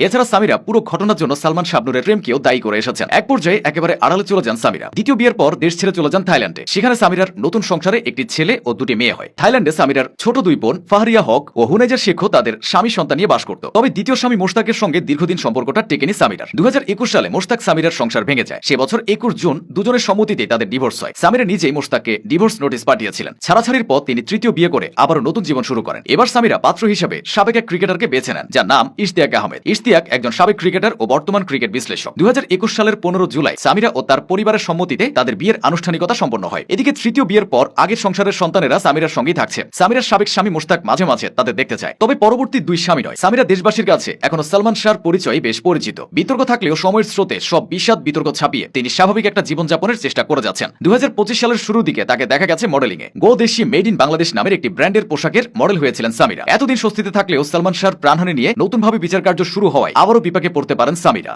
এছাড়া সামিরা পুরো ঘটনার জন্য সালমান শাবনূরের প্রেমকেও দায়ী করে এসেছেন। এক পর্যায়ে একেবারে আড়ালে চলে যান সামিরা। দ্বিতীয় বিয়ের পর দেশ ছেড়ে চলে যান থাইল্যান্ডে। সেখানে সামিরার নতুন সংসারে একটি ছেলে ও দুটি মেয়ে হয়। থাইল্যান্ডে সামিরার ছোট দুই বোন ফাহরিয়া হক ও হুনাইজা শেখও তাদের স্বামী সন্তান নিয়ে বাস করত। তবে দ্বিতীয় স্বামী মোশতাকের সঙ্গে দীর্ঘদিন সম্পর্কটা টেকেনি সামিরার। 2021 সালে মোশতাক সামিরার সংসার ভেঙে যায়। সে বছর 21 জুন দুজনের সম্মতিতে তাদের ডিভোর্স হয়। সামিরা নিজেই মোশতাককে ডিভোর্স নোটিশ পাঠিয়েছিলেন। ছাড়াছাড়ির পর তিনি তৃতীয় বিয়ে করে আবারও নতুন জীবন শুরু করেন। এবার সামিরা পাত্র হিসেবে সাবেক এক ক্রিকেটারকে বেছে নেন, যার নাম ইশতিয়াক আহমেদ। ইশতিয়াক একজন সাবেক ক্রিকেটার ও বর্তমান ক্রিকেট বিশ্লেষক। 2021 সালের 15 জুলাই সামিরা ও তার পরিবারের সম্মতিতে তাদের বিয়ের আনুষ্ঠানিকতা সম্পন্ন হয়। এদিকে তৃতীয় বিয়ের পর আগের সংসারের সন্তানেরা সামিরার সঙ্গেই থাকছে। সামিরার সাবেক স্বামী মোশতাক মাঝে মাঝে তাদের দেখতে চায়। তবে পরবর্তী দুই স্বামী নয়, সামিরা দেশবাসীর কাছে এখনো সালমান শাহর পরিচয় বেশ পরিচিত। বিতর্ক থাকলেও সময়ের স্রোতে সব বিষাদ বিতর্ক ছাপিয়ে তিনি স্বাভাবিক একটা জীবনযাপনের চেষ্টা করে যাচ্ছেন। 2025 সালের শুরুর দিকে তাকে দেখা গেছে মডেলিং এ। গো দেশি মেড ইন বাংলাদেশ নামের একটি ব্র্যান্ডের পোশাকের মডেল হয়েছিলেন সামিরা। এতদিন স্বস্তিতে থাকলেও সালমান শাহর প্রাণহানি নিয়ে নতুনভাবে বিচার কার্য শুরু হওয়ায় আবারও বিপাকে পড়তে পারেন সামিরা।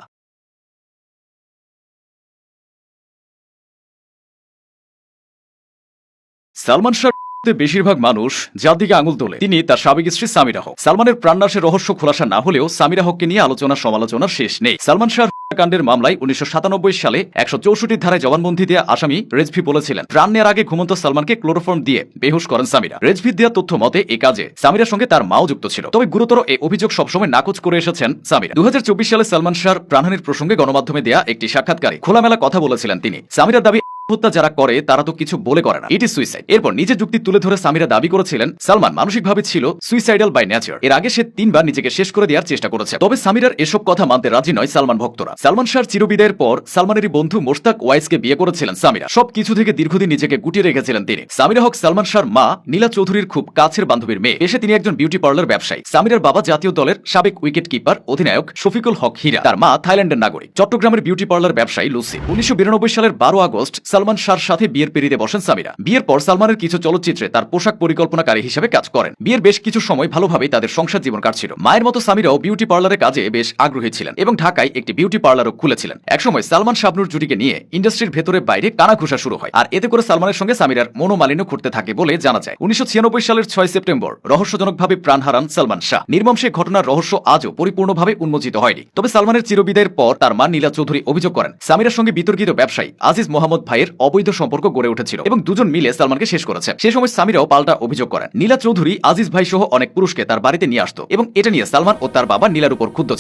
সালমান শাহ বেশিরভাগ মানুষ যার দিকে আঙুল তোলে তিনি তার সাবেক স্ত্রী সামিরা হক। সালমানের প্রাণনাশের রহস্য খোলাসা না হলেও সামিরা হককে নিয়ে আলোচনা সমালোচনার শেষ নেই। সালমান শাহ কাণ্ডের মামলায় 1997 সালে 164 ধারায় জবানবন্দি দেয়া আসামি রেজভি বলেছিলেন প্রাণ নেয়ার আগে ঘুমন্ত সালমানকে ক্লোরোফর্ম দিয়ে বেহুশ করেন সামিরা। রেজভির দেয়া তথ্য মতে এই কাজে সামিরার সঙ্গে তার মাও যুক্ত ছিল। তবে গুরুতর এই অভিযোগ সবসময় নাকচ করে এসেছেন সামিরা। 2024 সালে সালমান শাহর প্রাণহানির প্রসঙ্গে গণমাধ্যমে দেয়া একটি সাক্ষাৎকারে খোলামেলা কথা বলেছিলেন তিনি। সামিরার দাবি হত্যা যারা করে তারা তো কিছু বলে করে না, ইট ইজ সুইসাইড। এরপর নিজের যুক্তি তুলে ধরে সামিরা দাবি করেছিলেন সালমান মানসিকভাবে ছিল সুইসাইডাল বাই নেচার। এর আগে সে 3 বার নিজেকে শেষ করে দেওয়ার চেষ্টা করেছে। তবে সামিরার এসব কথা মানতে রাজি নয় সালমান ভক্তরা। সালমান শাহর চিরবিদায়ের পর সালমানেরই বন্ধু মোশতাক ওয়াইসকে বিয়ে করেছিলেন সামিরা। সবকিছু থেকে দীর্ঘদিন নিজেকে গুটিয়ে রেখেছিলেন তিনি। সামিরা হক সালমান শাহর মা নীলা চৌধুরীর খুব কাছের বান্ধবীর মেয়ে। পেশে তিনি একজন বিউটি পার্লার ব্যবসায়ী। সামিরার বাবা জাতীয় দলের সাবেক উইকেট কিপার অধিনায়ক শফিকুল হক হীরা। তার মা থাইল্যান্ডের নাগরিক, চট্টগ্রামের বিউটি পার্লার ব্যবসায়ী লুসি। 1992 সালের 12 আগস্ট সালমান শাহর সাথে বিয়ের পেরিতে বসেন সামিরা। বিয়ের পর সালমানের কিছু চলচ্চিত্রে তার পোশাক পরিকল্পনাকারী হিসেবে কাজ করেন। বিয়ের বেশ কিছু সময় ভালোভাবেই তাদের সংসার জীবন কাটছিল। মায়ের মতো সামিরাও বিউটি পার্লারের কাজে বেশ আগ্রহী ছিলেন এবং ঢাকায় একটি বিউটি পার্লারও খুলেছিলেন। একসময় সালমান শাবনূর জুটিকে নিয়ে ইন্ডাস্ট্রির ভেতরে বাইরে কানাঘুষা শুরু হয়, আর এতে করে সালমানের সঙ্গে সামিরার মনোমালিন্য ঘটতে থাকে বলে জানা যায়। 1996 সালের 6 সেপ্টেম্বর রহস্যজনকভাবে প্রাণ হারান সালমান শাহ। নির্মম সে ঘটনার রহস্য আজও পরিপূর্ণভাবে উন্মোচিত হয়নি। তবে সালমানের চিরবিদায়ের পর তার মা নীলা চৌধুরী অভিযোগ করেন সামিরার সঙ্গে বিতর্কিত ব্যবসায়ী আজিজ মোহাম্মদ ভাইয়ের অবৈধ সম্পর্ক গড়ে উঠেছিল এবং দুজন মিলে সালমানকে শেষ করেছে। সে সময় সামিরাও পাল্টা অভিযোগ করেন নীলা চৌধুরী আজিজ ভাই সহ অনেক পুরুষকে তার বাড়িতে নিয়ে আসতো এবং এটা নিয়ে সালমান ও তার বাবা নীলার উপর ক্ষুব্ধ